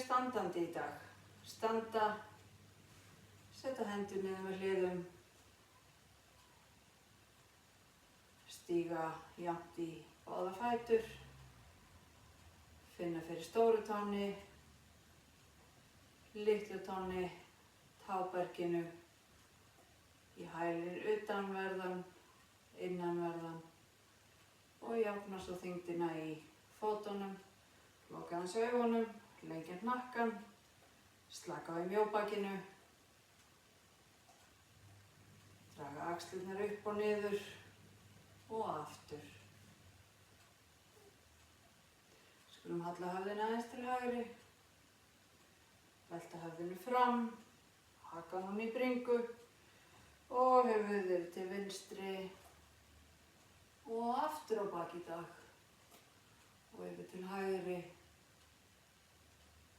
standandi í dag. Standa, setja hendur niður með hliðum, stíga jafnt í báða fætur, finna fyrir stóru tánni, litlu tánni, táberginu, í hælir utanverðan, innanverðan og jafna svo þyngdina í fótunum, loka aðeins augunum, lengja hnakkann, slaka á í mjóbakinu, draga axlirnar upp og niður og aftur. Skulum halla höfðinu aðeins til hægri, velta höfðinu fram, hakan hún í bringu og höfuðið til vinstri og aftur á bak í dag og yfir til hægri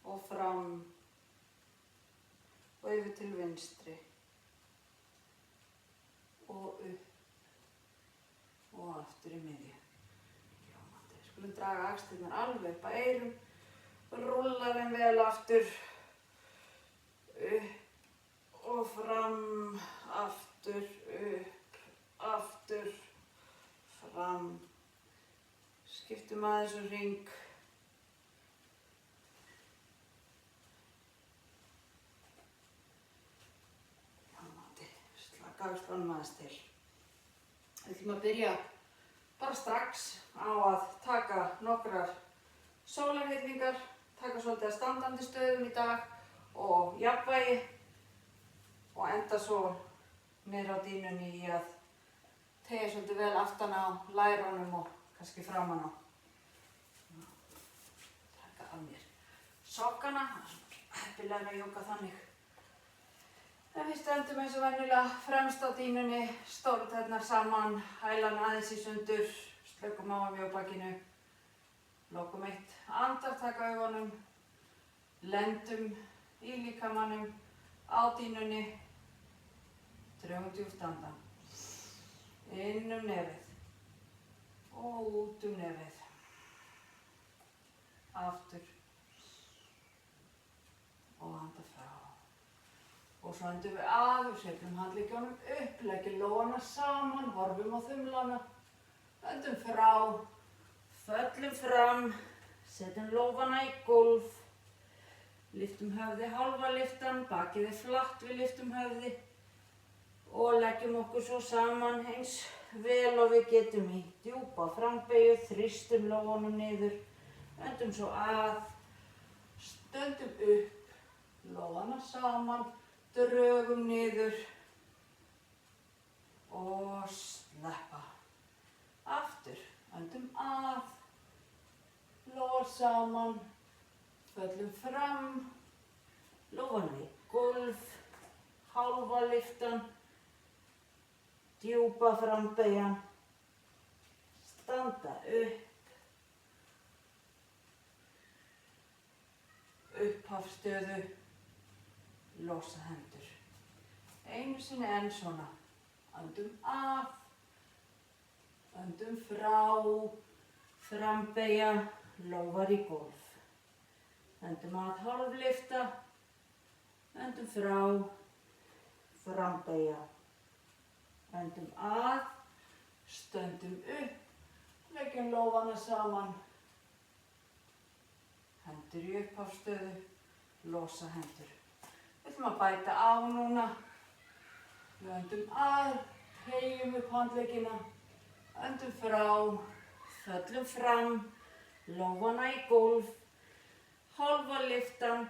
og fram og yfir til vinstri og upp og aftur í miðju. Ljómandi. Skulum draga axlirnar alveg upp að eyrum og rúlla þeim vel aftur, upp og fram, aftur, upp, aftur, fram. Skiptum aðeins hring. Ljómandi. Slaka axlunum aðeins til. Við ætlum að byrja bara strax á að taka nokkrar sólarhyrfingar, taka svolítið að standandi stöðum í dag og jafnvægi og enda svo niður á dýnunni í að teygja svolítið vel aftan á lærunum og kannski framan á. Taka af mér sokkana, það er svona heppilega að jóka þannig. En við stöndum eins og venjulega fremst á dýnunni, stóru tærnar saman, hælan aðeins í sundur, slökum á mjóbakinu, lokum eitt andartak augunum, lendum í líkamanum á dýnunni, drögum djúpt andann, inn nefið og út nefið, aftur og anda frá. Og svo endum við að og setjum handleggjónum upp, leggjum lófana saman, horfum á þumlana, öndum frá, föllum fram, setjum lófana í gólf, lyftum höfði hálfa lyftan, bakið er flatt við lyftum höfði og leggjum okkur svo saman eins vel og við getum í djúpa frambeygju, þrýstum lófunum niður, öndum svo að, stöndum upp, lófana saman, drögum niður og sleppa. Aftur, öndum að, lófar saman, föllum fram, lófana í gólf, hálfa lyftan, djúpa frambeygjan, standa upp, upphafsstöðu, losa hendur. Einu sinni enn svona. Öndum að, öndum frá, frambeygja, lófar í gólf. Öndum að hálflyfta, öndum frá, frambeygja. Öndum að, stöndum upp, leggjum lófana saman. Hendur í upphafsstöðu, losa hendur. Við ætlum að bæta á núna. Við öndum að, hreyjum upp handleggina, öndum frá, föllum fram, lófana í gólf, hálfa lyftan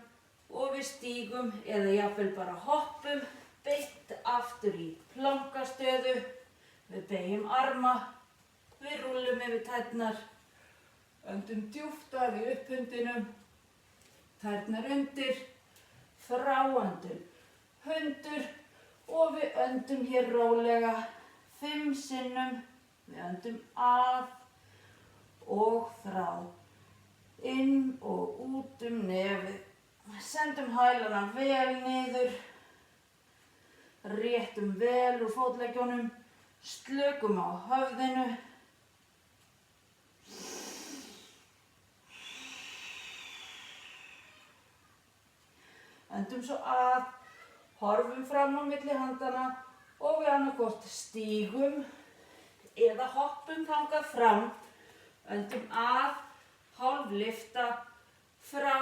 og við stígum eða jafnvel bara hoppum beint aftur í plankastöðu. Við beygjum arma, við rúllum yfir tærnar, öndum djúpt að í upphundinum, tærnar undir, fráöndun, hundur og við öndum hér rólega 5 sinnum. Við öndum að og frá, inn og út nefið. Sendum hælana vel niður, réttum vel úr fótleggjónum, slökum á höfðinu. öndum svo að, horfum fram á milli handana og við annaðhvort stígum eða hoppum þangað fram, öndum að, hálf lyfta, frá,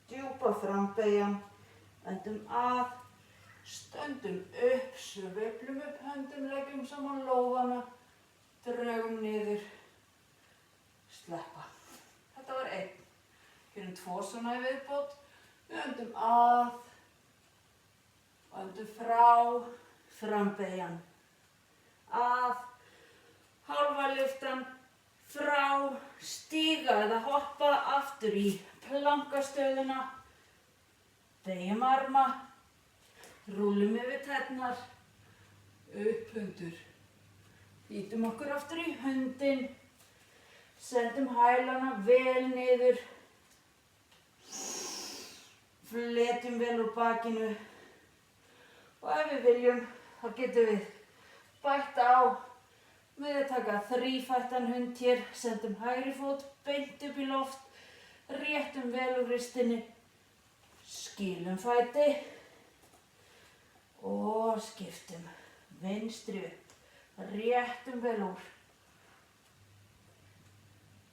djúpa frambeygjan, öndum að, stöndum upp, sveiflum upp höndum, leggjum saman lófana, drögum niður, sleppa. Þetta var 1. Gerum 2 svona í viðbót. Við öndum að, öndum frá, frambeygjan, að, hálfa lyftan, frá, stíga eða hoppa aftur í plankastöðuna, beygjum arma, rúllum yfir tærnar, upp hundur. Ýtum okkur aftur í hundinn, sendum hælana vel niður, fletjum vel úr bakinu og ef við viljum þá getum við bætt á með að taka þrífættan hund hér, sendum hægri fót beint upp í loft, réttum vel úr ristinni, skýlum fæti og skiptum vinstri upp, réttum vel úr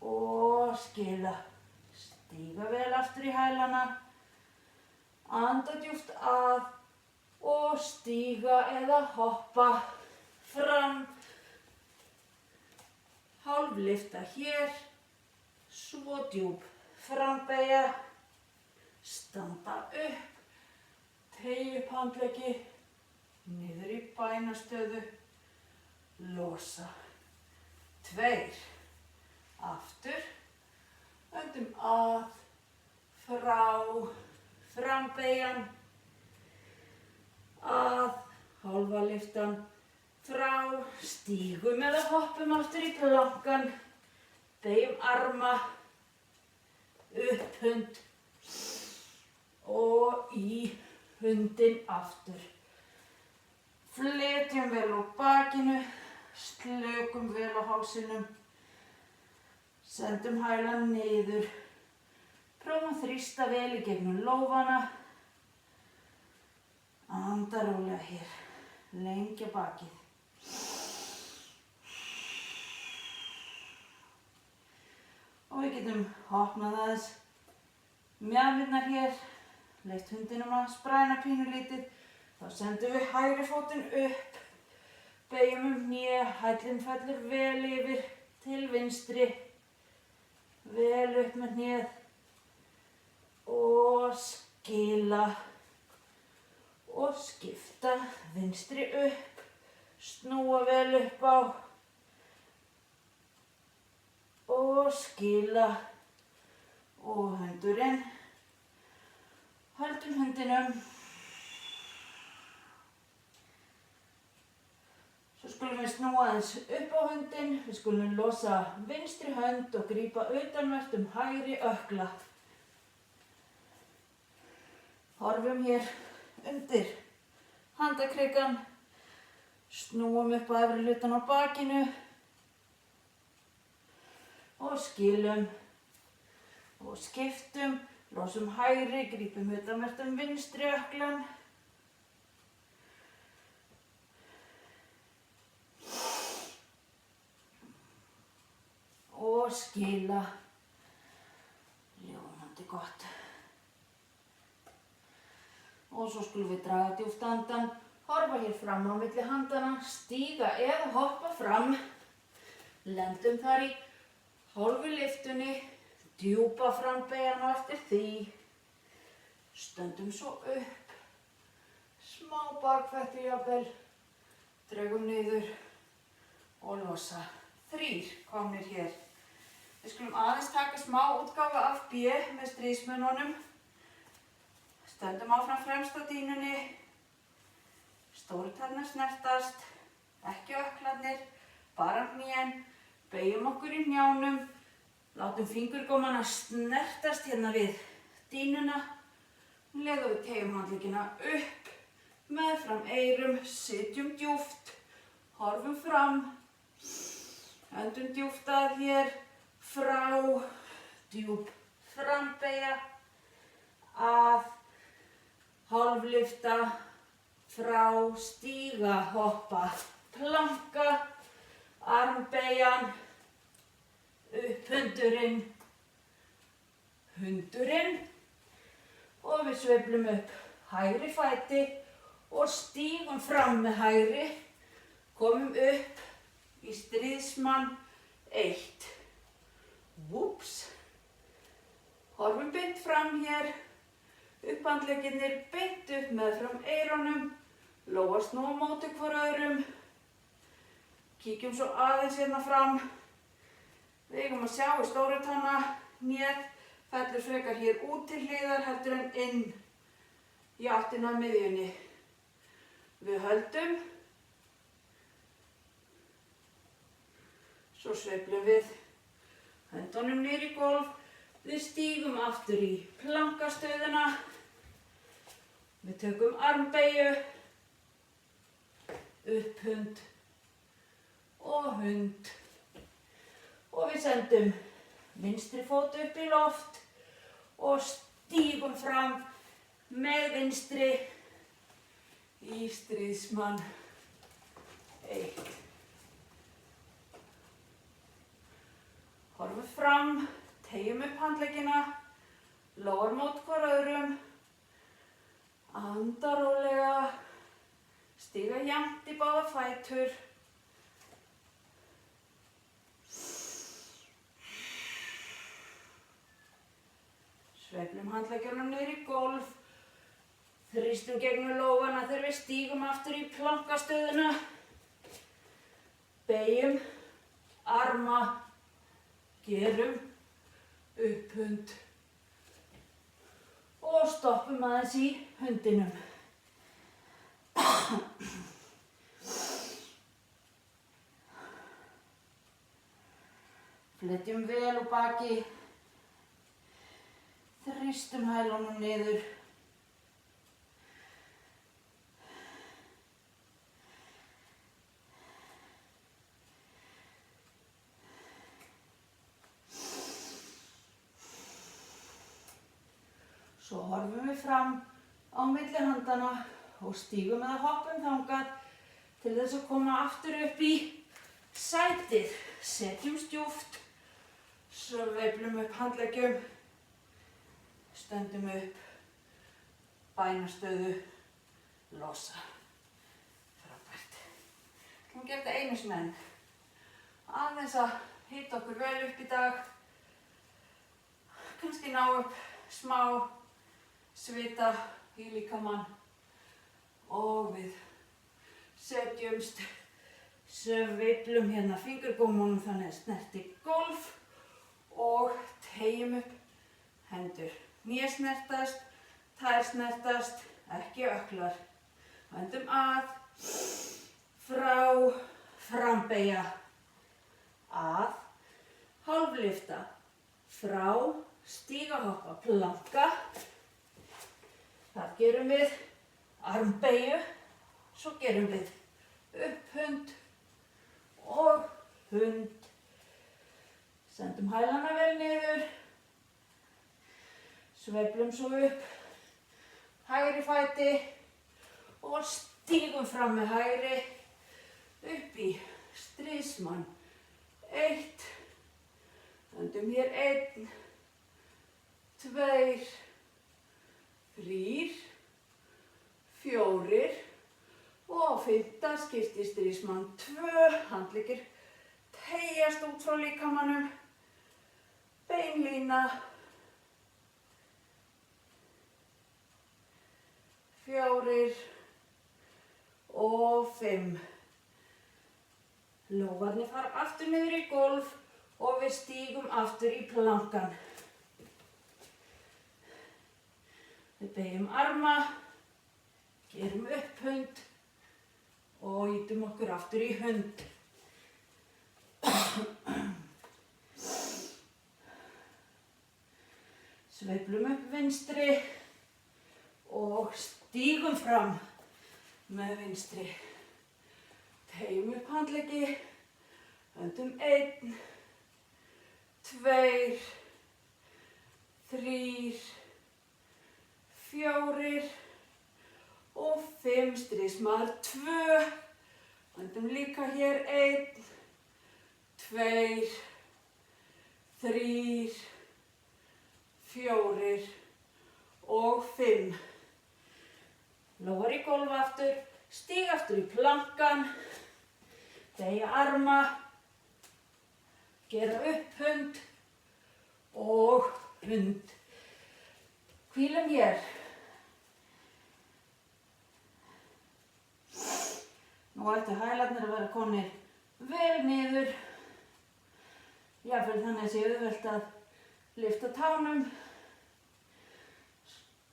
og skila, stíga vel aftur í hælana, anda djúpt að og stíga eða hoppa fram, hálf lyfta hér, svo djúp frambeygja, standa upp, teygja upp handleggi, niður í bænastöðu, losa, 2, aftur, öndum að, frá, frambeygjan, að, hálfa lyftan, frá, stígum eða hoppum aftur í plankan, beygjum arma, upp hund og í hundinn aftur. Fletjum vel úr bakinu, slökum vel á hálsinum, sendum hælan niður, prófum að þrýsta vel í gegnum lófana, anda rólega hér, lengja bakið. Og við getum opnað aðeins mjaðmirnar hér, leyft hundinum að spræna pínulítið, þá sendum við hægri fótinn upp, beygjum hné, hællinn fellur vel yfir til vinstri, vel upp með hnéð og skila og skipta vinstri upp, snúa vel upp á og skila og hundurinn, höldum hundinum. Svo skulum við snúa aðeins upp á hundinn, við skulum losa vinstri hönd og grípa utanvert hægri ökkla. Horfum hér undir handarkrikann, snúum upp á efri hlutann á bakinu og skilum og skiptum, losum hægri, grípum utanvert vinstri ökklan. Og skila, ljómandi gott. Og svo skulum við draga djúpt andann, horfa hér fram á milli handana, stíga eða hoppa fram, lendum þar í hálfu lyftunni, djúpa frambeygjan á eftir því, stöndum svo upp, smá bakfætti jafnvel, drögum niður og losa. 3 komnir hér. Við skulum aðeins taka smá útgáfu af B með stríðsmununum. Stöndum áfram fremst á dýnunni, stórtærnar snertast, ekki ökklarnir, bara hnén, beygjum okkur í hnjánum, látum fingurgómana snertast hérna við dýnuna, leðum við teygjum handleggina upp, meðfram eyrum, sitjum djúpt, horfum fram, öndum djúpt að hér, frá, djúp frambeygja, að, hálflyfta, frá, stíga, hoppa, planka, armbeygjan, upp hundurinn, hundurinn og við sveiflum upp hægri fæti og stígum fram með hægri, komum upp í stríðsmann 1. Vúps. Horfum beint fram hér, upphandleggirnir beint upp meðfram eyrunum, lófar snúa á móti hvor öðrum. Kíkjum svo aðeins hérna fram. Við eigum að sjá í stóru tánna, hnéð fellur frekar hér út til hliðar heldur en inn í áttina að miðjunni. Við höldum. Svo sveiflum við höndunum niður í gólf. Við stígum aftur í plankastöðuna. Við tökum armbeygju, upp hund og hund. Og við sendum vinstri fót upp í loft og stígum fram með vinstri í stríðsmann 1. Horfum fram, teygjum upp handleggina, lófar mót hvor öðrum, anda rólega, stíga jafnt í báða fætur. Sveiflum handleggjunum niður í gólf, þrýstum gegnum lófana þegar við stígum aftur í plankastöðuna, beygjum arma, gerum upp hund og stoppum aðeins í hundinum. Fletjum vel úr baki, þrýstum hælunum niður. Svo horfum við fram á milli handana og stígum eða hoppum þangað til þess að koma aftur upp í sætið. Setjum djúpt, sveiflum upp handleggjum, stöndum upp, bænastöðu, losa. Frábært. Við ætlum að gera þetta einu sinni enn. Aðeins að hita okkur vel upp í dag. Kannski ná upp smá svita í líkamann og við setjumst, sveiflum hérna fingurgómunum þannig að snerti gólf og teygjum upp hendur. Hné snertast, tær snertast, ekki ökklar. Höndum að, frá, frambeygja, að, hálflyfta, frá, stíga, hoppa, planka. Það gerum við armbeygju, svo gerum við upp hund og hund. Sendum hælana vel niður, sveiflum svo upp hægri fæti og stígum fram með hægri upp í stríðsmann 1. Sendum hér 1, 2, 3, 4 og á 5. skipti stríðsmann 2. Handleggir teygjast út frá líkamanum, beinlína, 4 og 5. Lófarnir fara aftur niður í gólf og við stígum aftur í plankan. Við beygjum arma, gerum upp hund og ýtum okkur aftur í hund. Sveiflum upp vinstri og stígum fram með vinstri. Teygjum upp handleggi, höndum 1, 2, 3, 4, og 5, stríðsmaður 2, öndum líka hér 1, 2, 3, 4 og 5. Lófar í gólf aftur, stíg aftur í plankan, beygja arma, gera upp hund og hund. Hvílum hér. Nú ættu hælarnir að vera komnir vel niður. Jafnvel þannig að sé auðvelt að lyfta tánum.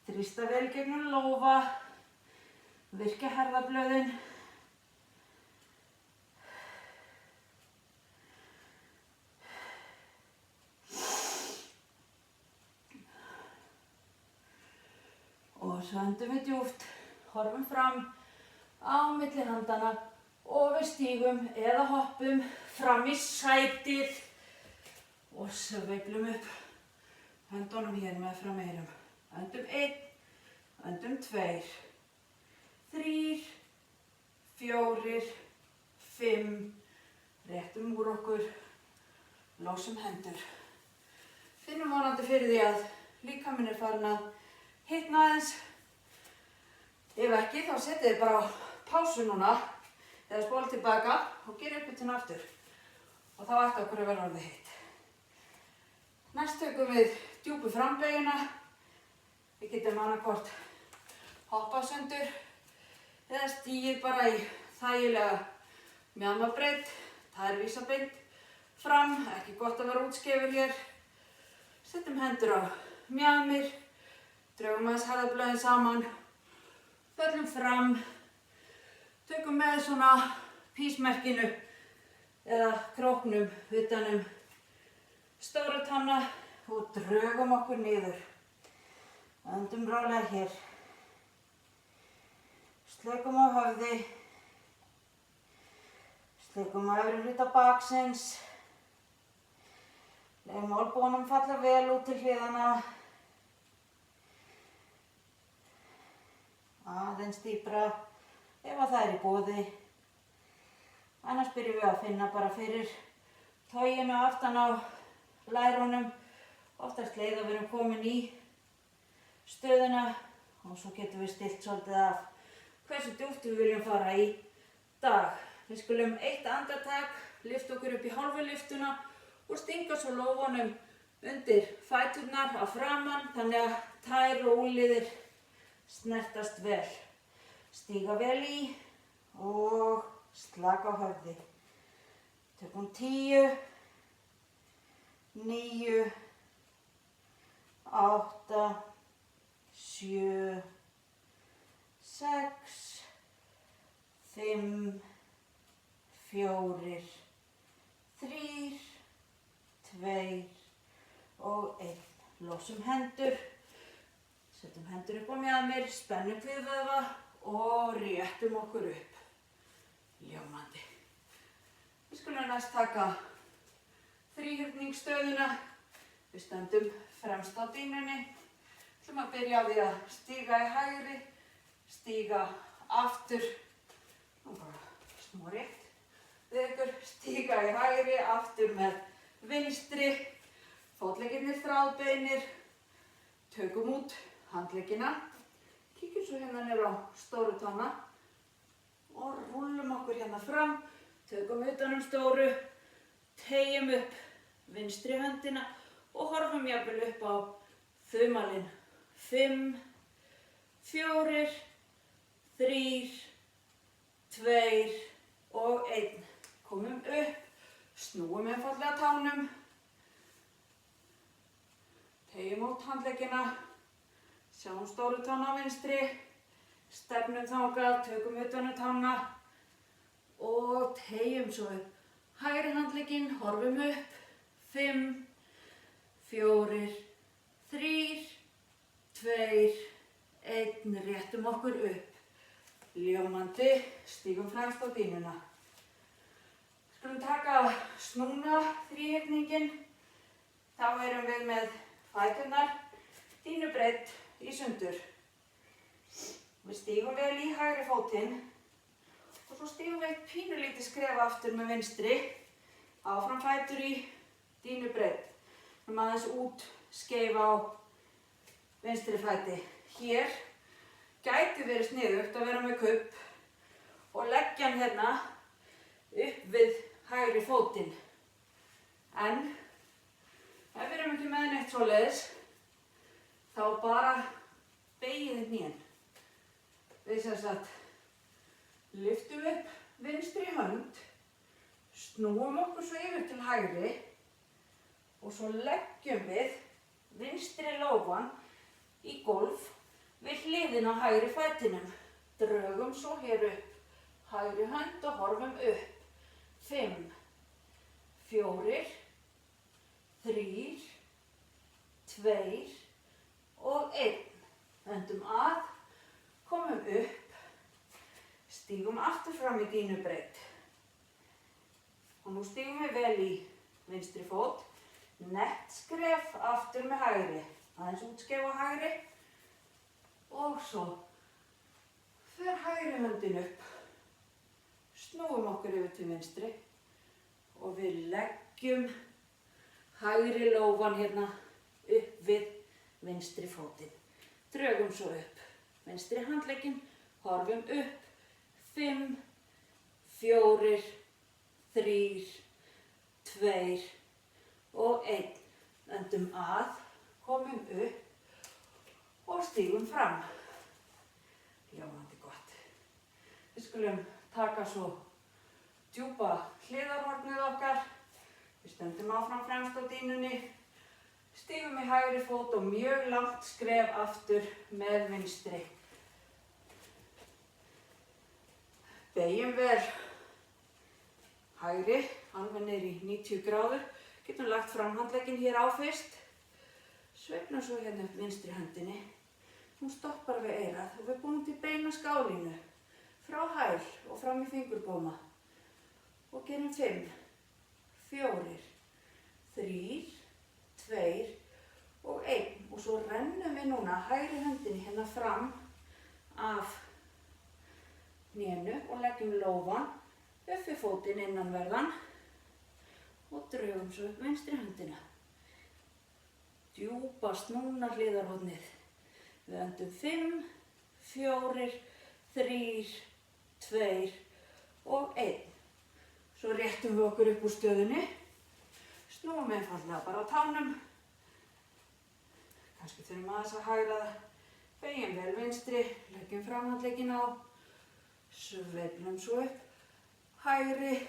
Þrýsta vel gegnum lófa. Virkja herðablöðin. Og svo öndum við djúpt, horfum fram á milli handana og við stígum eða hoppum fram í sætið og sveiflum upp höndunum hér með fram eyrum. Öndum 1, öndum 2, 3, 4, 5, réttum úr okkur, losum hendur. Finnum vonandi fyrir því að líkaminn er farin að hitna aðeins. Ef ekki þá setið þið bara á pásu núna eða spóla tilbaka og gera uppbytun aftur. Og þá ætti okkur að vera orðið heitt. Næst tökum við djúpu frambeyguna. Við getum annarkvort hoppað sundur eða stígið bara í þægilega mjaðmarbreidd. Það er vísabeint fram, ekki gott að vera útskefur hér. Setjum hendur á mjaðmir, drögum aðeins herðablöðin saman, föllum fram, tökum með svona písmerkinu eða króknum utanum stóra tanna og drögum okkur niður. Öndum rólega hér. Slökum á höfði, slökum á efri hluta baksins. Leyfum olnbogum falla vel út til hliðana. Aðeins dýpra ef að það er í boði. Annars byrjum við að finna bara fyrir toginu aftan á lærunum. Oftast leið að við erum komin í stöðuna og svo getum við stillt svolítið af hversu djúpt við viljum fara í dag. Við skulum eitt andartak, lyfta okkur upp í hálfu lyftuna og stinga svo lófunum undir fæturnar að framan þannig að tær og úlliðir snertast vel. Stíga vel í og slaka á höfði. Tökum 10, 9, 8, 7, 6, 5, 4, 3, 2 og 1. Losum hendur. Setjum hendur upp á mjaðmir, spennum kviðvöðva og réttum okkur upp. Ljómandi. Við skulum næst taka þríhyrningsstöðuna. Við stöndum fremst á dýnunni. Við ætlum að byrja á því að stíga í hægri, stíga aftur. Nú bara snúa rétt við ykkur. Stíga í hægri, aftur með vinstri. Fótleggirnir þráðbeinir. Tökum út handleggina. Kíkjum svo hérna niður á stóru tánna og rúllum okkur hérna fram. Tökum utan stóru, teygjum upp vinstri höndina og horfum jafnvel upp á þumalinn. 5, 4, 3, 2 og 1. Komum upp, snúum einfaldlega tánum. Teygjum út handleggina. Sjáum stóru tána á vinstri, stefnum þangað, tökum utan tána og teygjum svo upp hægri handlegginn, horfum upp. 5, 4, 3, 2, 1, réttum okkur upp. Ljómandi, stígum fremst á dýnuna. Skulum taka snúna þríhyrninginn. Þá erum við með fæturnar dýnubreidd í sundur. Við stígum vel í hægri fótinn og svo stígum við eitt pínulítið skref aftur með vinstri. Áfram fætur í dýnubreidd. Aðeins út skeif á vinstri fæti. Hér gæti verið sniðugt að vera með kubb og leggja hann hérna upp við hægri fótinn. En ef við erum ekki með neitt svoleiðis, þá bara beygið hnén. Við sem sagt lyftum upp vinstri hönd, snúum okkur svo yfir til hægri og svo leggjum við vinstri lófann í gólf við hliðina á hægri fætinum. Drögum svo hér upp hægri hönd og horfum upp. 5, 4, 3, 2 og 1. Öndum að, komum upp, stígum aftur fram í dýnubreidd. Og nú stígum við vel í vinstri fót. Nett skref aftur með hægri, aðeins útskeif á hægri og svo fer hægri höndin upp, snúum okkur yfir til vinstri og við leggjum hægri lófann hérna upp við vinstri fótinn. Drögum svo upp vinstri handlegginn, horfum upp, 5, 4, 3, 2 og 1. Öndum að, komum upp og stígum fram. Ljómandi gott. Við skulum taka svo djúpa hliðarhornið okkar. Við stöndum áfram fremst á dýnunni, stígum í hægri fót og mjög langt skref aftur með vinstri. Beygjum vel hægri, alveg niður í 90 gráður. Getum lagt framhandlegginn hér á fyrst, sveiflum svo hérna upp vinstri höndinni. Hún stoppar við eyrað og við búum til beina skálínu frá hæl og fram í fingurbóma. Og gerum 5, 4, 3, 2 og 1. Og svo rennum við núna hægri höndinni hérna fram af hnénu og leggjum lófann upp við fótinn innanverðan. Og drögum svo upp vinstri höndina. Djúpa snúna hliðarhornið. Við öndum 5, 4, 3, 2 og 1. Svo réttum við okkur upp úr stöðunni. Snúum einfaldlega bara á tánum. Kannski þurfum aðeins að hægra það. Beygjum vel vinstri, leggjum framhandlegginn á. Sveiflum svo upp. Hægri.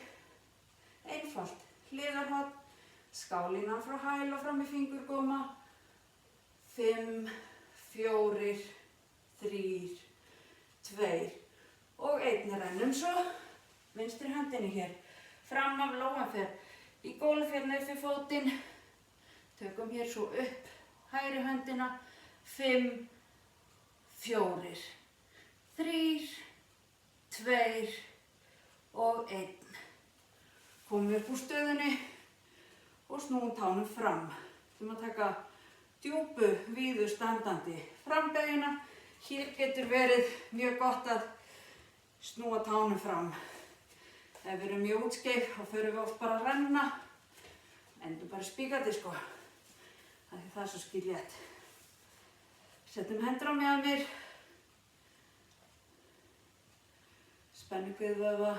Einfalt. Hliðarhorn, skálínan frá hæl og fram í fingurgóma. 5, 4, 3, 2 og 1. Rennum svo vinstri höndinni hér fram af lófan fer í gólf hérna upp við fótinn. Tökum hér svo upp hægri höndina. 5, 4, 3, 2 og 1. Komum upp úr stöðunni og snúum tánum fram. Við erum að taka djúpu, víðu standandi frambeygina. Hér getur verið mjög gott að snúa tánum fram. Ef við erum mjög útskeif, þá förum við oft bara að renna. Endum bara spíkandi sko. Það er svo skillétt. Setjum hendur á mjaðmir. Spennukviðvöðva.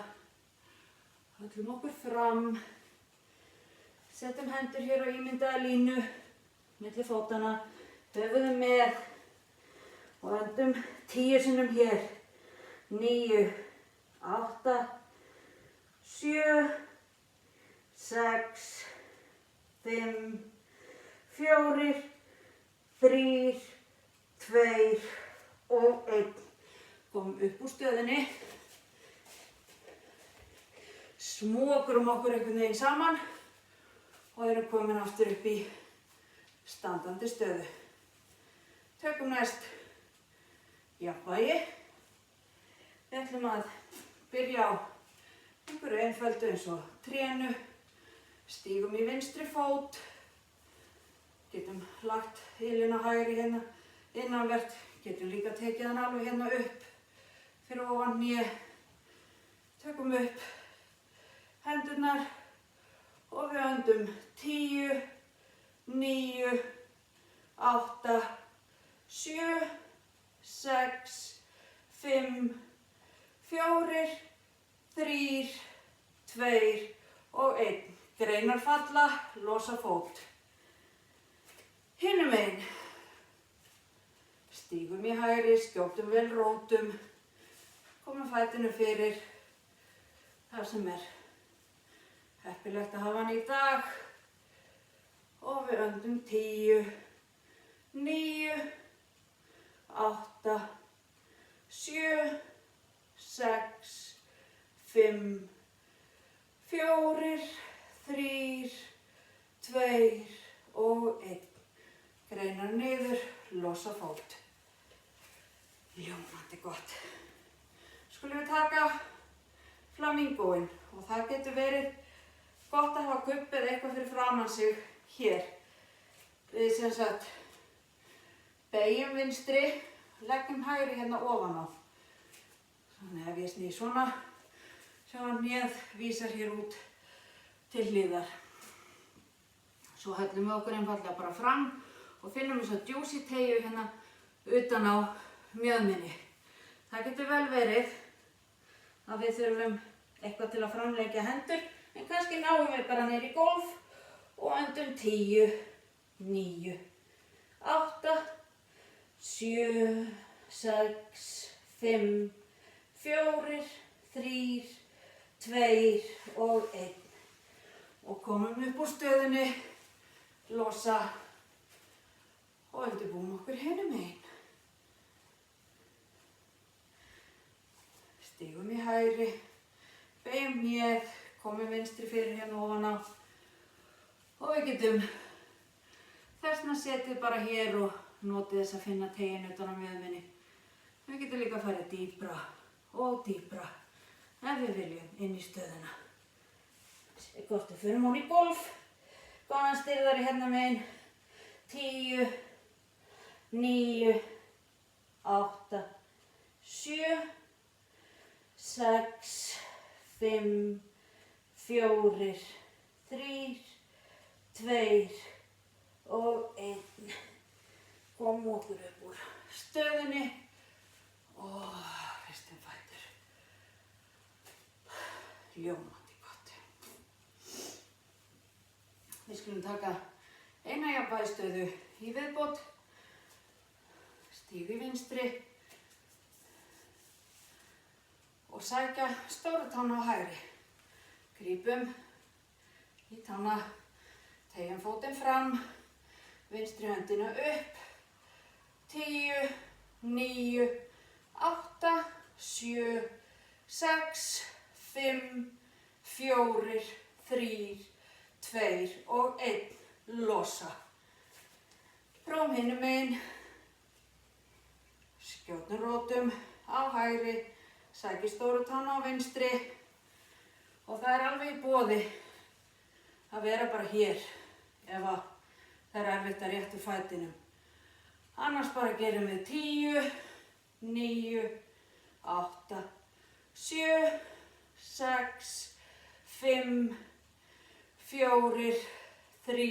Höllum okkur fram. Setjum hendur hér á ímyndaða línu milli fótanna. Höfuðum með og öndum 10 sinnum hér. 9, 8, 7, 6, 5, 4, 3, 2 og 1. Komum upp úr stöðunni. Smokrum okkur einhvern veginn saman og erum komin aftur upp í standandi stöðu. Tökum næst jafnvægi. Við ætlum að byrja á einhverju einföldu eins og trénu. Stígum í vinstri fót. Getum lagt hælinn á hægri hérna innanvert. Getum líka tekið hann alveg hérna upp fyrir ofan hné. Tökum upp hendurnar og við öndum 10, 9, 8, 7, 6, 5, 4, 3, 2 og 1. Greinar falla, losa fót. Hinum megin. Stígum í hægri, skjótum vel rótum. Komum fætinu fyrir það sem er heppilegt að hafa hann í dag. Og við öndum 10, 9, 8, 7, 6, 5, 4, 3, 2 og 1. Greinar niður, losa fót. Ljómandi gott. Skulum við taka flamingóin og það getur verið gott að hafa kubb eða eitthvað fyrir framan sig hér. Við sem sagt beygjum vinstri, leggjum hægri hérna ofan á. Þannig ef ég snýr svona, sjá að hnéð vísar hér út til hliðar. Svo hellum við okkur einfaldlega bara fram og finnum þess að juicy teygju hérna utan á mjöðminni. Það getur vel verið að við þurfum eitthvað til að framleggja hendur, en kannski náum við bara niður í gólf og öndum 10, 9, 8, 7, 6, 5, 4, 3, 2 og 1. Og komum upp úr stöðunni, losa og undirbúum okkur hinum megin. Stígum í hægri, beygjum hnéð, komum vinstri fyrir hérna ofan á og við getum þess vegna setið bara hér og notið þess að finna teyginn utan á mjöðminni. Við getum líka farið dýpra og dýpra ef við viljum inn í stöðuna. Gott við förum hún í gólf, góðan styrðari hérna megin. 10, 9, 8, 7, 6, 5, 4, 3, 2 og 1. Komum okkur upp úr stöðunni og hristum fætur. Ljómandi gott. Við skulum taka eina jafnvægisstöðu í viðbót. Stíg í vinstri og sækja stóru tána á hægri. Grípum í tána, teygjum fótinn fram, vinstri höndina upp. 10, 9, 8, 7, 6, 5, 4, 3, 2 og 1. Losa. Prófum hinum megin. Skjótum rótum á hægri, sækjum stóru tána á vinstri og það er alveg í boði að vera bara hér ef það er erfitt að rétta úr fætinum. Annars bara gerum við 10, 9, 8, 7, 6, 5, 4, 3,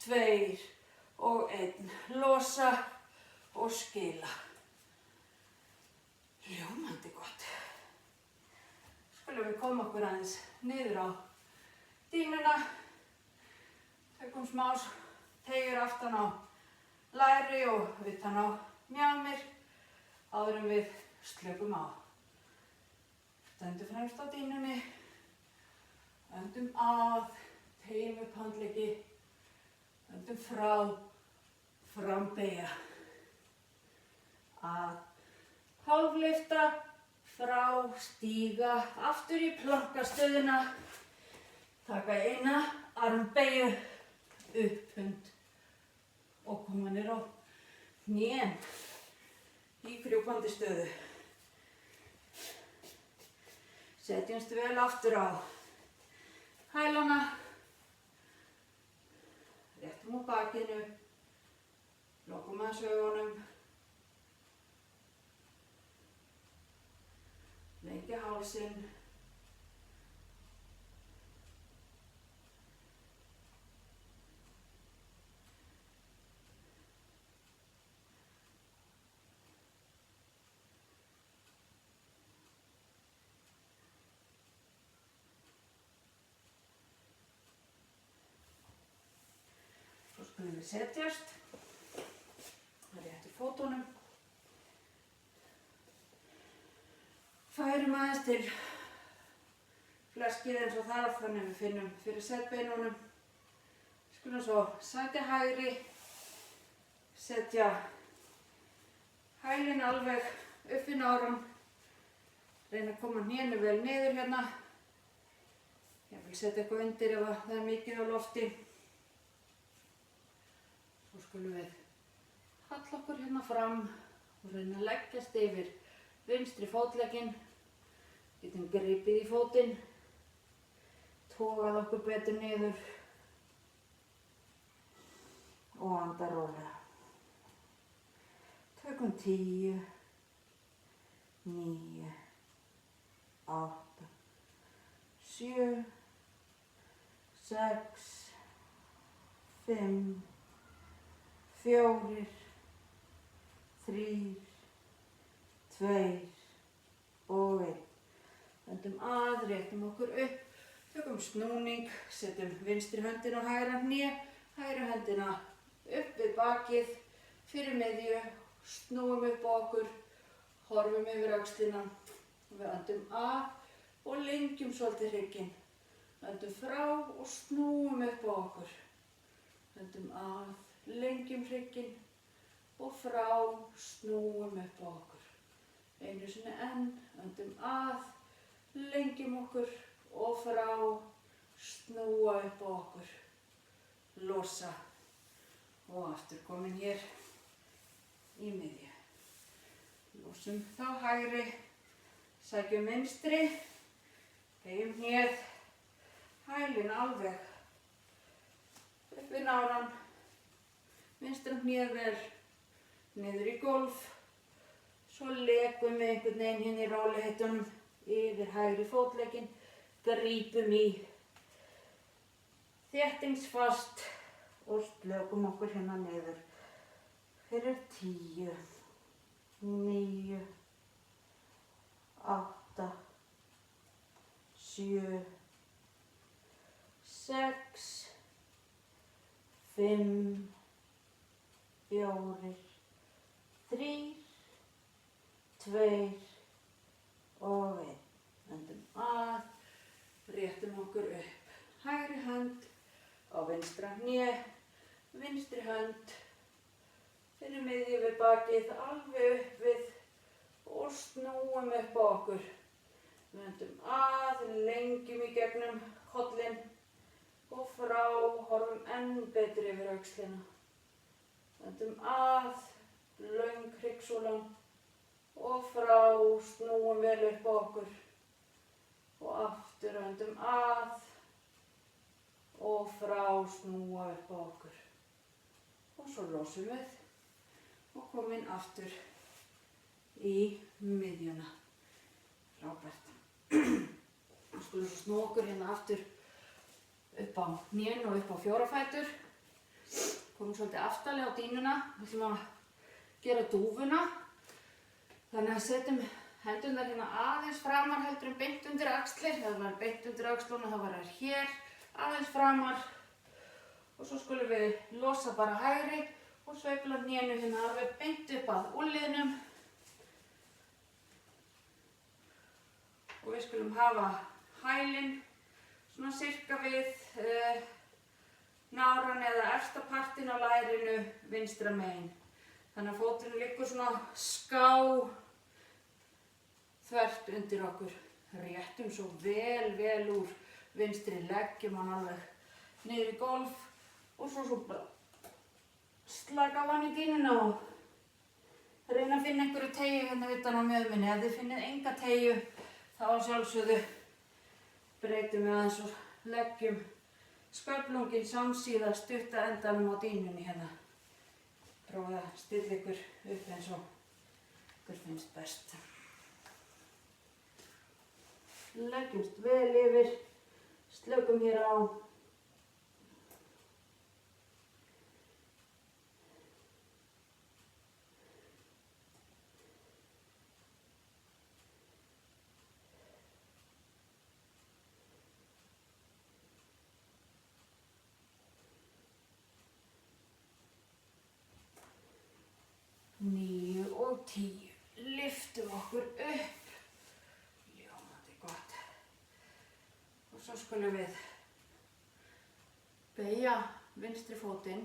2 og 1. Losa og skila. Ljómandi gott. Skulum við koma okkur aðeins niður á dýnuna. Tökum smá teygjur aftan á læri og utan á mjaðmir áður en við slökum á. Stöndum fremst á dýnunni, öndum að, teygjum upp handleggi, öndum frá, frambeygja, að, hálflyfta, frá, stíga, aftur í plankastöðuna, taka eina armbeygju, upp hund og koma niður á hnén í krjúpandi stöðu. Setjumst vel aftur á hælana, réttum úr bakinu, lokum aðeins augunum, lengja hálsinn. Svo skulum við setjast, réttu fótunum. Færum aðeins til fleskið eins og þarf, þannig við finnum fyrir setbeinunum. Skulum svo sæti hægri, setja hælinn alveg upp í náran, reyna að koma hnénu vel niður hérna. Ég vil setja eitthvað undir ef það er mikið á lofti. Svo skulum við halla okkur hérna fram og reyna að leggjast yfir vinstri fótlegginn. Getum gripið í fótinn, togað okkur betur niður og anda rólega. Tökum 10, 9, 8, 7, 6, 5, 4, 3, 2 og 1. Öndum að, réttum okkur upp, tökum snúning, setjum vinstri höndina á hægra hné, hægri höndina upp við bakið, fyrir miðju, snúum upp á okkur, horfum yfir öxlina. Við öndum að og lengjum svolítið hrygginn. Öndum frá og snúum upp á okkur. Öndum að, lengjum hrygginn og frá, snúum upp á okkur. Einu sinni enn, öndum að, lengjum okkur og frá, snúa upp á okkur, losa og aftur komin hér í miðju. Losum þá hægri, sækjum vinstri, beygjum hnéð, hælinn alveg upp við náran, vinstra hnéð vel niður í gólf, svo lekum við einhvern veginn hérna í rólegheitunum yfir hægri fótlegginn, grípum í þéttingsfast og slökum okkur hérna niður fyrir 10, 9, 8, 7, 6, 5, 4, 3, 2 og 1. Öndum að, réttum okkur upp. Hægri hönd á vinstra hné, vinstri hönd fyrir miðju við bakið, alveg upp við og snúum upp á okkur. Við öndum að, lengjum í gegnum kollinn og frá, horfum enn betur yfir öxlina. Öndum að, löng hryggsúlan og frá, snúum vel upp á okkur og aftur öndum að og frá, snúa upp á okkur og svo losum við og komum aftur í miðjuna. Frábært. Skulum svo snúa okkur hérna aftur upp á hnén og upp á fjórafætur. Komum svolítið aftarlega á dýnuna. Við ætlum að gera dúfuna. Þannig að setjum hendurnar hérna aðeins framar heldur en beint undir axlir. Ef það var beint undir axlunum, þá var það hér aðeins framar. Og svo skulum við losa bara hægri og sveifla hnénu hérna alveg beint upp að úlliðnum. Og við skulum hafa hælinn svona sirka við náran eða efsta partinn á lærinu vinstra megin. Þannig að fóturinn liggur svona ská þvert undir okkur. Réttum svo vel úr vinstri, leggjum hann alveg niður í gólf og svo bara slaka á hann í dýnuna og reyna að finna einhverju teygju hérna utan á mjöðminni. Ef þið finnið enga teygju þá að sjálfsögðu breytum við aðeins og leggjum sköflunginn samsíða stutta endanum á dýnunni hérna. Prófið að stilla ykkur upp eins og ykkur finnst best. Leggjumst vel yfir, slökum hér á. Níu og 10. Lyftum okkur upp. Ljómandi gott. Og svo skulum við beygja vinstri fótinn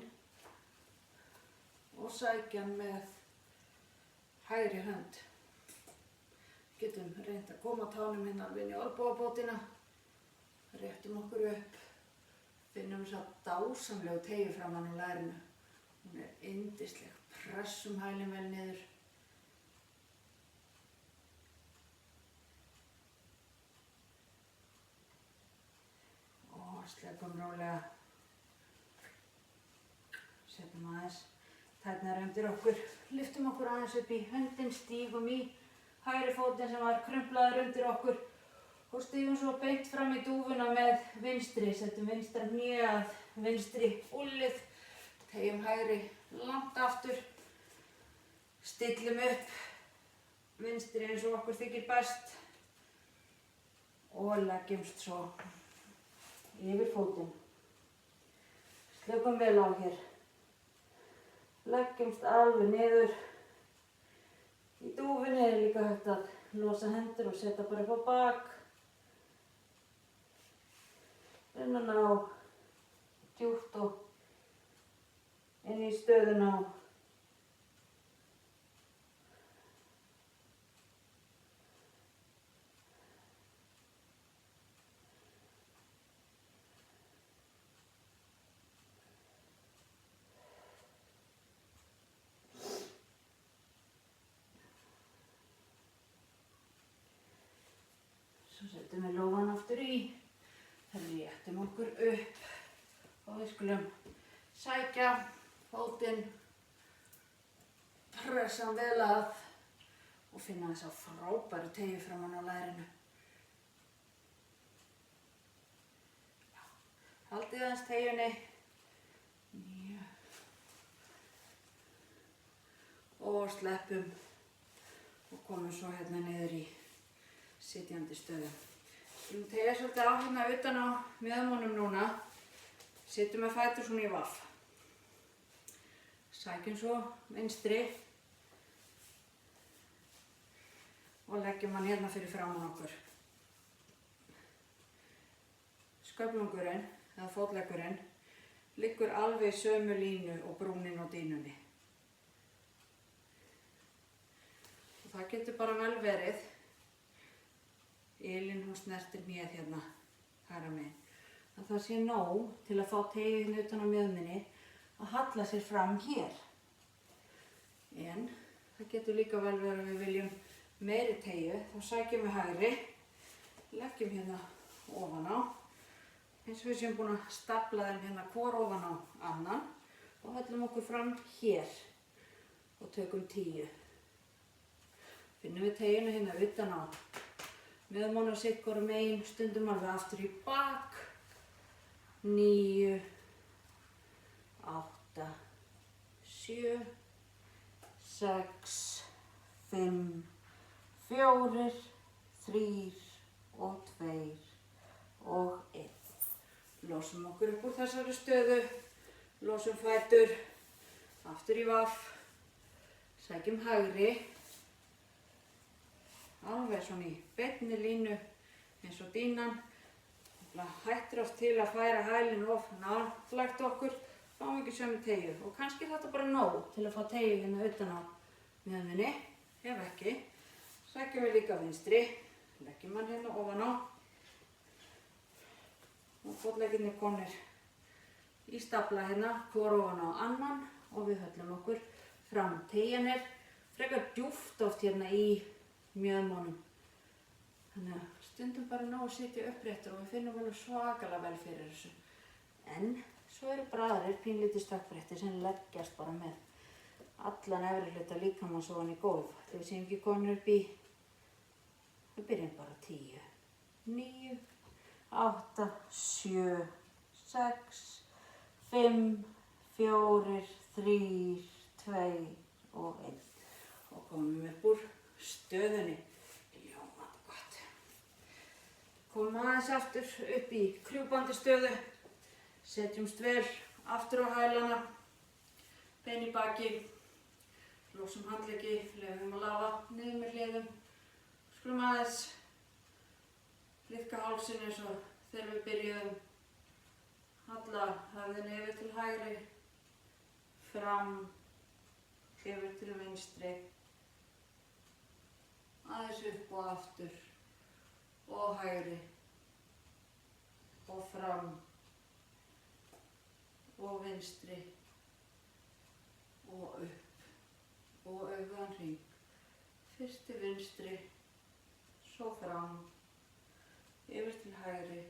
og sækja hann með hægri hönd. Getum reynt að koma tánum hérna alveg inn í olnbogabótina. Réttum okkur upp. Finnum þess að dásamlegu teygju framan á lærinu. Hún yndisleg. Pressum hælinn vel niður. Og sleppum rólega. Setjum aðeins tærnar undir okkur. Lyftum okkur aðeins upp í höndin, stígum í hægri fótinn sem var krumplaður undir okkur og stígum svo beint fram í dúfuna með vinstri. Setjum vinstra hné að vinstri úlnlið. Teygjum hægri langt aftur. Stillum upp vinstri eins og okkur þykir best og leggjumst svo yfir fótinn. Slökum vel á hér. Leggjumst alveg niður. Í dúfunni er líka hægt að losa hendur og setja bara upp á bak. Reyna að ná djúpt og inn í stöðuna á. Svo setjum við lófan aftur í, réttum okkur upp og við skulum sækja fótinn, pressa hann vel að og finna þess að frábæru teygju framan á lærinu. Haldið aðeins teygjunni. Og sleppum og komum svo hérna niður í sitjandi stöðu. Við teygja svolítið á hérna utan á mjöðmunum núna. Sitjum með fætur svona í vaff. Sækjum svo vinstri og leggjum hann hérna fyrir framan okkur. Sköflungurinn, eða fótleggurinn, liggur alveg í sömu línu og brúnin á dýnunni. Og það getur bara vel verið, Elín hún snertir hnéð hérna hægra megin, að það sé nóg til að fá teygju utan á mjöðminni að halla sér fram hér. En það getur líka vel verið að við viljum meiri teygju, þá sækjum við hægri, leggjum hérna ofan á, eins og við séum búin að stafla þeim hérna hvor ofan á annan og höllum okkur fram hér og tökum 10. Finnum við teygjuna hérna utan á mjöðmunum sitt hvoru megin, stundum alveg aftur í bak. 9, 8, 7, 6, 5, 4, 3 og 2 og 1. Losum okkur upp úr þessari stöðu, losum fætur, aftur í vaff, sækjum hægri, alveg svona í beinni línu eins og dýnan. Hættir oft til að færa hælinn of nálægt okkur, fáum ekki sömu teygju og kannski er þetta bara nóg til að fá teygju hérna utan á mjöðminni. Ef ekki, sækjum við líka vinstri, leggjum hann hérna ofan á og fótleggirnir komnir í stafla hérna, hvor ofan á annan og við höllum okkur fram. Teygjan er frekar djúpt oft hérna í mjöðmunum. Þannig að stundum bara ná að sitja uppréttur og við finnum alveg svakalega vel fyrir þessu. En svo eru bara aðrir pínlítið stökkbrettir sem leggjast bara með allan efri hluta líkamans ofan í gólf. Þegar við séum ekki komin upp í, við byrjum bara 10, 9, 8, 7, 6, 5, 4, 3, 2 og 1. Og komum upp úr stöðunni. Ljómandi gott. Komum aðeins aftur upp í krjúpandi stöðu. Setjumst vel aftur á hælana. Bein í baki. Losum handleggi. Leyfum að lafa niður með hliðum. Skulum aðeins liðka hálsinn eins og þegar við byrjuðum. Halla höfðinu yfir til hægri. Fram. Yfir til vinstri. Aðeins upp og aftur. Og hægri. Og fram. Og vinstri. Og upp. Og auðan hring. Fyrst til vinstri. Svo fram. Yfir til hægri.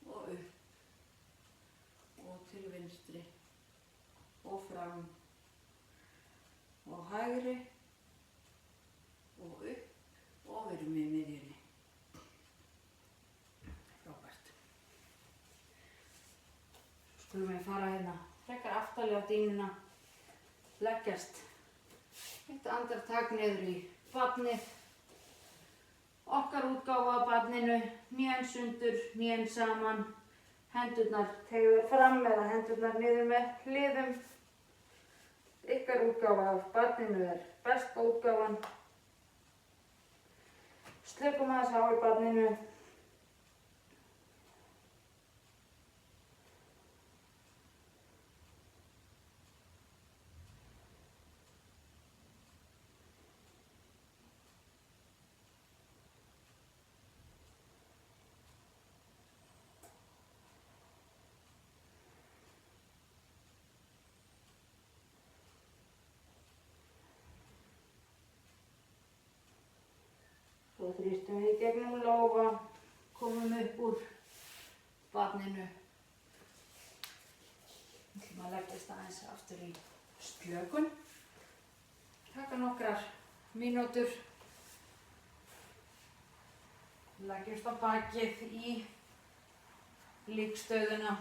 Og upp. Og til vinstri. Og fram. Og hægri. Og upp. Og við erum í miðjunni. Frábært. Skulum við fara hérna frekar aftarlega á dýnuna. Leggjast eitt andartak niður í barnið. Okkar útgáfa af barninu. Hnén sundur, hnén saman. Hendurnar teygðar fram eða hendurnar niður með hliðum. Ykkar útgáfa af barninu besta útgáfan. Slökum aðeins á í barninu. Svo þrýstum við í gegnum lófa, komum upp úr barninu. Við ætlum að leggjast aðeins aftur í slökun. Taka nokkrar mínútur. Leggjumst á bakið í líkstöðuna.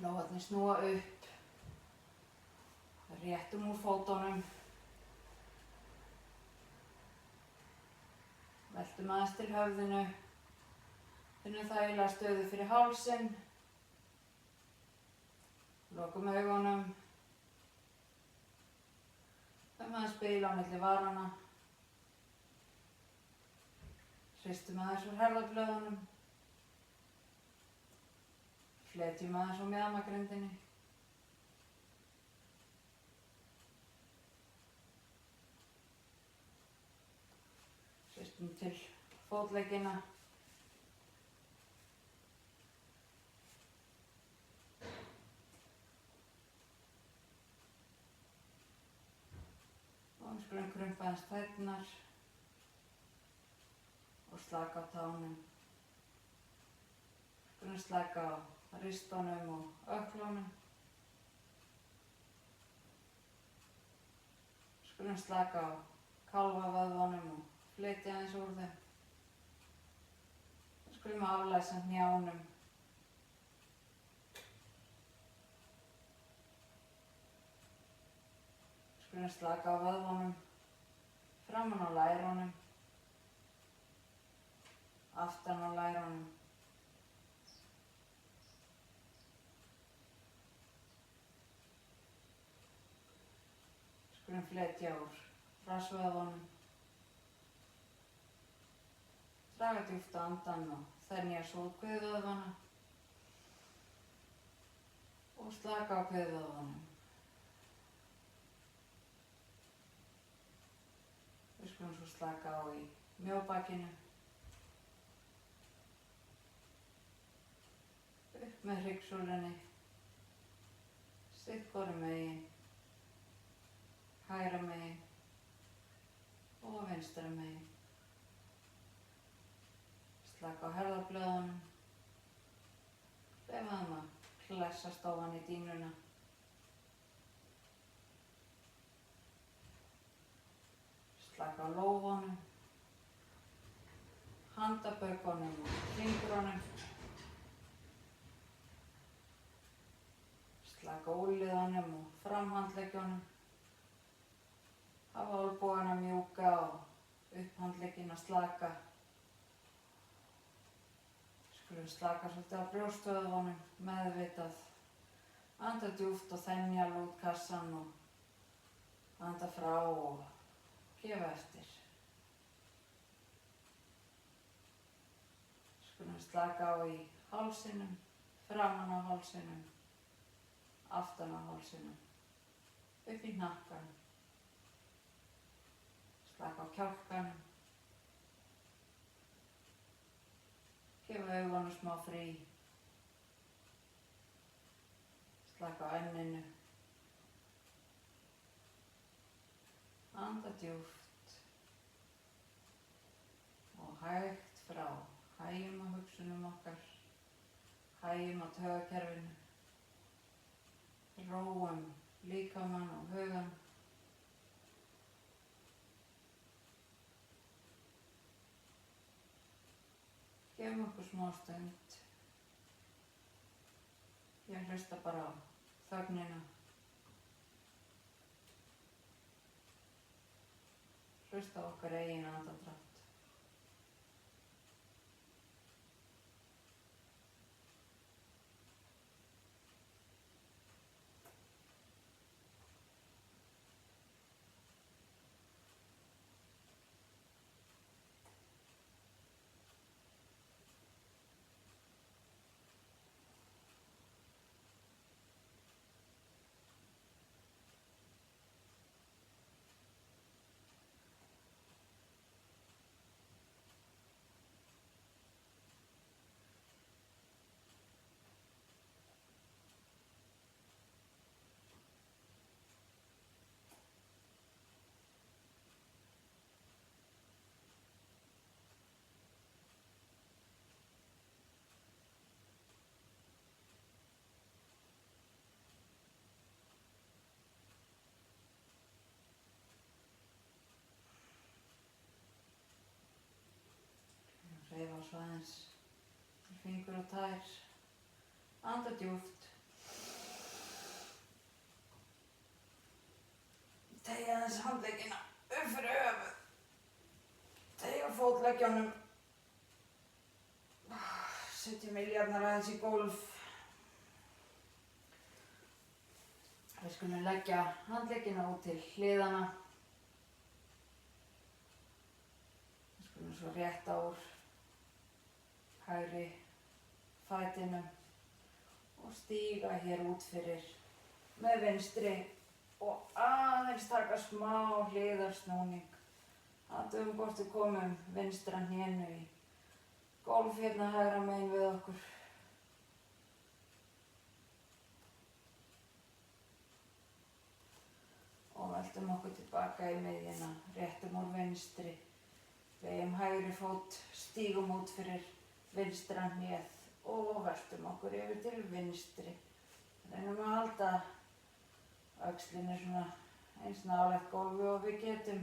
Lófarnir snúa upp. Réttum úr fótunum. Veltum aðeins til höfðinu. Finnum þægilega stöðu fyrir hálsinn. Lokum augunum. Höfum aðeins spegil á milli varanna. Hristum aðeins úr herðablöðunum. Fletjum aðeins úr mjaðmagrindinni. Hristum til fótleggina. Og við skulum krumpa aðeins tærnar og slaka á tánum. Skulum slaka á ristunum og ökklunum. Skulum slaka á kálfavöðvunum og fletja aðeins úr þeim. Skulum aflæsa hnjánum. Skulum slaka á vöðvunum, framan á lærunum, aftan á lærunum. Skulum fletja úr rassvöðvunum. Draga djúpt á andann og þenja svo út kviðvöðvana. Og slaka á kviðvöðvanum. Við skulum svo slaka á í mjóbakinu. Upp með hryggsúlunni. Sitt hvoru megin. Hægra megin. Og vinstra megin. Slaka á herðablöðunum. Leyfa þeim að klessast ofan í dýnuna. Slaka á lófunum, handabökunum og fingrunum. Slaka á úlnliðunum og framhandleggjunum. Hafa olnbogana mjúka og upphandleggina slaka. Skulum slaka svolítið á brjóstvöðvunum, meðvitað. Anda djúpt og þenja út kassan og anda frá og gefa eftir. Skulum slaka á í hálsinum, framan á hálsinum, aftan á hálsinum, upp í hnakkanum. Slaka á kjálkanum. Gefa augunum smá frí. Slaka á enninu. Anda djúpt og hægt frá. Hægjum á hugsunum okkar. Hægjum á taugakerfinu. Róum líkamann og hugann. Gefum okkur smá stund. Ég hlusta bara á þögnina. Hlusta á okkar eigin andardrátt. Hreyfa svo aðeins fingur og tær. Anda djúpt. Teygja aðeins handleggina upp fyrir höfuð. Teygja fótleggjónum. Setja miljarnar aðeins í gólf. Við skulum leggja handleggina út til hliðana. Við skulum svo rétta úr hægri fætinum og stíga hér út fyrir með vinstri og aðeins taka smá hliðarsnúning. Athugum hvort við komum vinstra hnénu í gólf hérna hægra megin við okkur. Og veltum okkur tilbaka í miðjuna, réttum úr vinstri. Beygjum hægri fót, stígum út fyrir vinstra hnéð og veltum okkur yfir til vinstri. Reynum að halda öxlinni svona eins nálægt gólfi og við getum.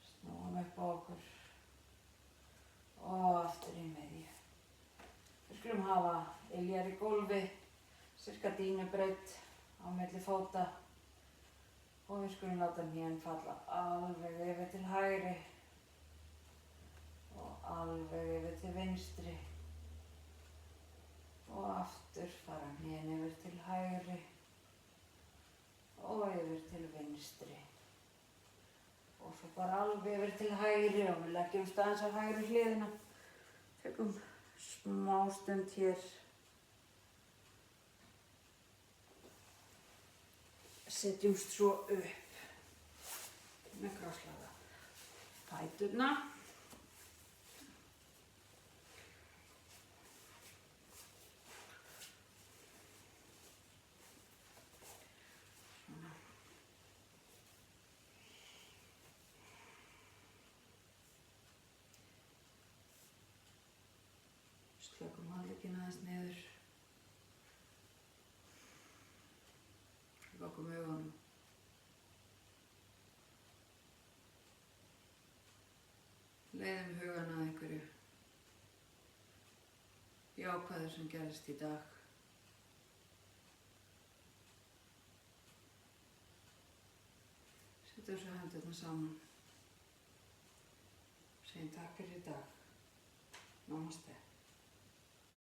Snúum upp á okkur og aftur í miðju. Við skulum hafa iljar í gólfi, cirka dýnubreidd á milli fóta. Og við skulum láta hnén falla alveg yfir til hægri og alveg yfir til vinstri. Og aftur fara hnén yfir til hægri og yfir til vinstri. Og svo bara alveg yfir til hægri og við leggjumst aðeins á hægri hliðina. Tökum smá stund hér. Setjumst svo upp með krosslagða fæturna. Svona. Slökum handlegginn aðeins niður. Lokum augunum. jákvæðu sem gerist í dag. Setjum svo hendurnar saman. Segjum takk fyrir í dag. Namaste.